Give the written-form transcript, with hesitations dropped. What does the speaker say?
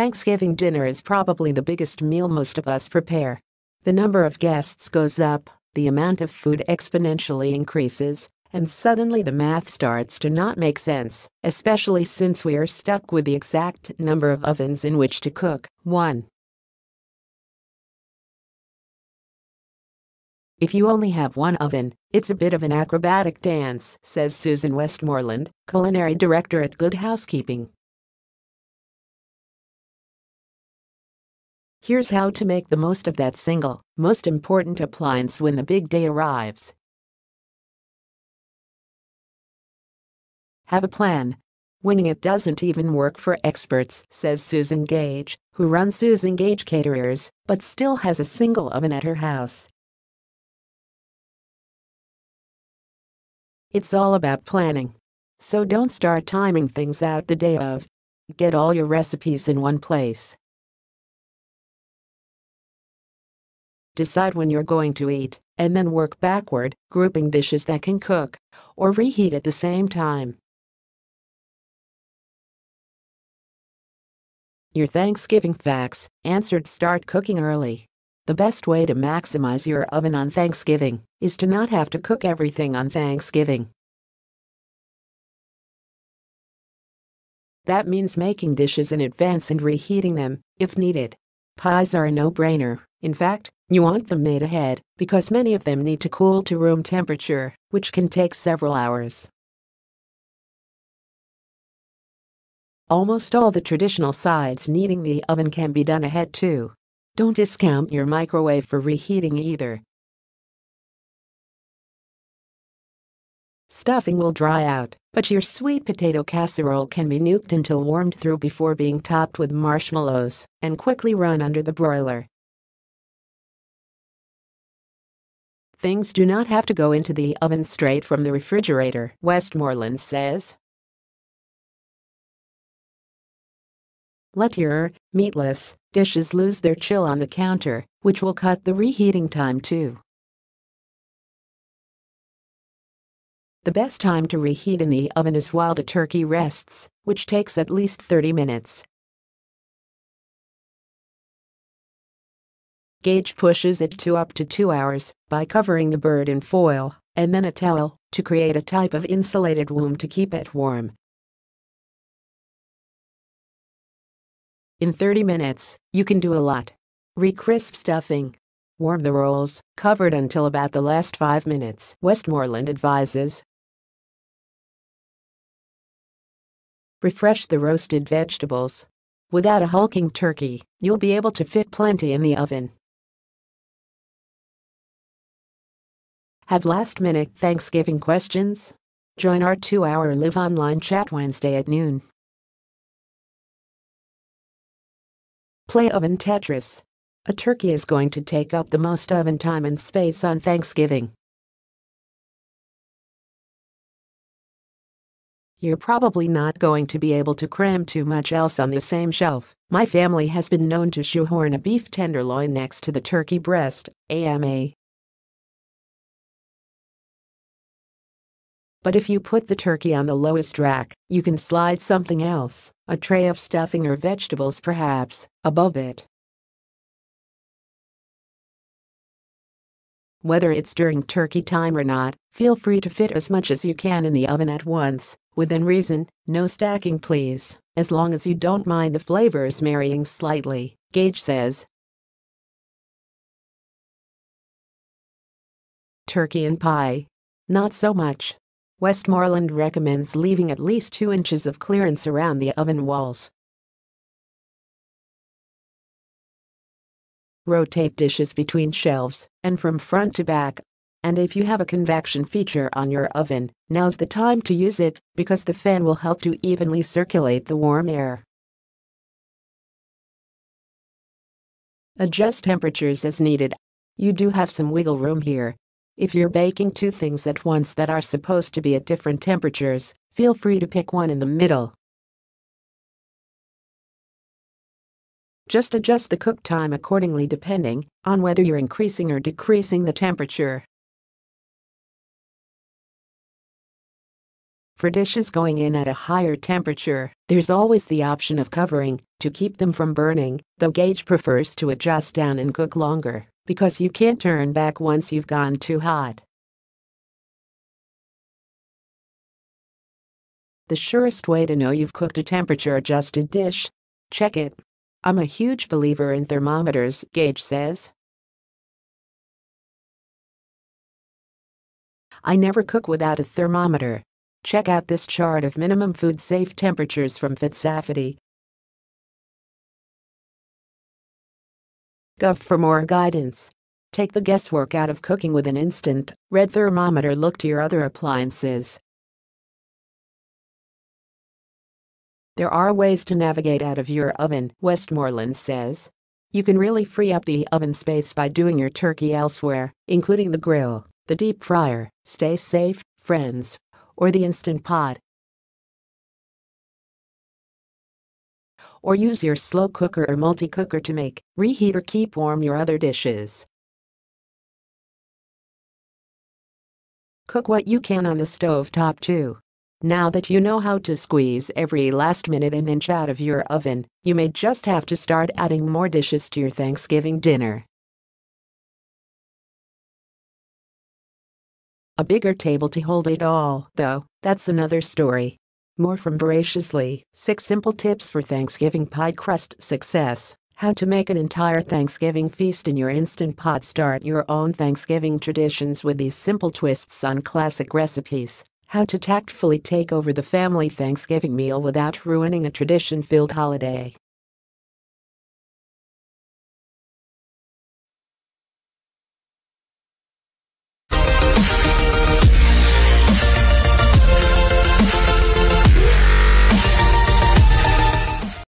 Thanksgiving dinner is probably the biggest meal most of us prepare. The number of guests goes up, the amount of food exponentially increases, and suddenly the math starts to not make sense, especially since we are stuck with the exact number of ovens in which to cook. 1. If you only have one oven, it's a bit of an acrobatic dance, says Susan Westmoreland, culinary director at Good Housekeeping. Here's how to make the most of that single, most important appliance when the big day arrives. Have a plan. Winging it doesn't even work for experts, says Susan Gage, who runs Susan Gage Caterers, but still has a single oven at her house. It's all about planning. So don't start timing things out the day of. Get all your recipes in one place. Decide when you're going to eat, and then work backward, grouping dishes that can cook or reheat at the same time. Your Thanksgiving facts answered: start cooking early. The best way to maximize your oven on Thanksgiving is to not have to cook everything on Thanksgiving. That means making dishes in advance and reheating them, if needed. Pies are a no-brainer. In fact, you want them made ahead, because many of them need to cool to room temperature, which can take several hours. Almost all the traditional sides needing the oven can be done ahead too. Don't discount your microwave for reheating either. Stuffing will dry out, but your sweet potato casserole can be nuked until warmed through before being topped with marshmallows and quickly run under the broiler. Things do not have to go into the oven straight from the refrigerator, Westmoreland says. Let your meatless dishes lose their chill on the counter, which will cut the reheating time too. The best time to reheat in the oven is while the turkey rests, which takes at least 30 minutes. Gage pushes it to up to 2 hours by covering the bird in foil and then a towel to create a type of insulated womb to keep it warm. In 30 minutes, you can do a lot. Re-crisp stuffing. Warm the rolls, covered until about the last 5 minutes, Westmoreland advises. Refresh the roasted vegetables. Without a hulking turkey, you'll be able to fit plenty in the oven. Have last-minute Thanksgiving questions? Join our 2-hour live online chat Wednesday at noon. Play oven Tetris. A turkey is going to take up the most oven time and space on Thanksgiving. You're probably not going to be able to cram too much else on the same shelf. My family has been known to shoehorn a beef tenderloin next to the turkey breast, AMA. But if you put the turkey on the lowest rack, you can slide something else, a tray of stuffing or vegetables perhaps, above it. Whether it's during turkey time or not, feel free to fit as much as you can in the oven at once, within reason. No stacking please, as long as you don't mind the flavors marrying slightly, Gage says. Turkey and pie. Not so much. Westmoreland recommends leaving at least 2 inches of clearance around the oven walls. Rotate dishes between shelves and from front to back. And if you have a convection feature on your oven, now's the time to use it because the fan will help to evenly circulate the warm air. Adjust temperatures as needed. You do have some wiggle room here. If you're baking 2 things at once that are supposed to be at different temperatures, feel free to pick one in the middle. Just adjust the cook time accordingly depending on whether you're increasing or decreasing the temperature. For dishes going in at a higher temperature, there's always the option of covering to keep them from burning, though Gage prefers to adjust down and cook longer because you can't turn back once you've gone too hot. The surest way to know you've cooked a temperature-adjusted dish? Check it. I'm a huge believer in thermometers, Gage says. I never cook without a thermometer. Check out this chart of minimum food-safe temperatures from voraciously. Go for more guidance. Take the guesswork out of cooking with an instant red thermometer. Look to your other appliances. There are ways to navigate out of your oven, Westmoreland says. You can really free up the oven space by doing your turkey elsewhere, including the grill, the deep fryer, stay safe, friends, or the Instant Pot. Or use your slow cooker or multi-cooker to make, reheat or keep warm your other dishes. Cook what you can on the stove top too. Now that you know how to squeeze every last minute and inch out of your oven, you may just have to start adding more dishes to your Thanksgiving dinner. A bigger table to hold it all, though, that's another story. More from Voraciously, 6 simple tips for Thanksgiving pie crust success. How to make an entire Thanksgiving feast in your Instant Pot. Start your own Thanksgiving traditions with these simple twists on classic recipes. How to tactfully take over the family Thanksgiving meal without ruining a tradition-filled holiday.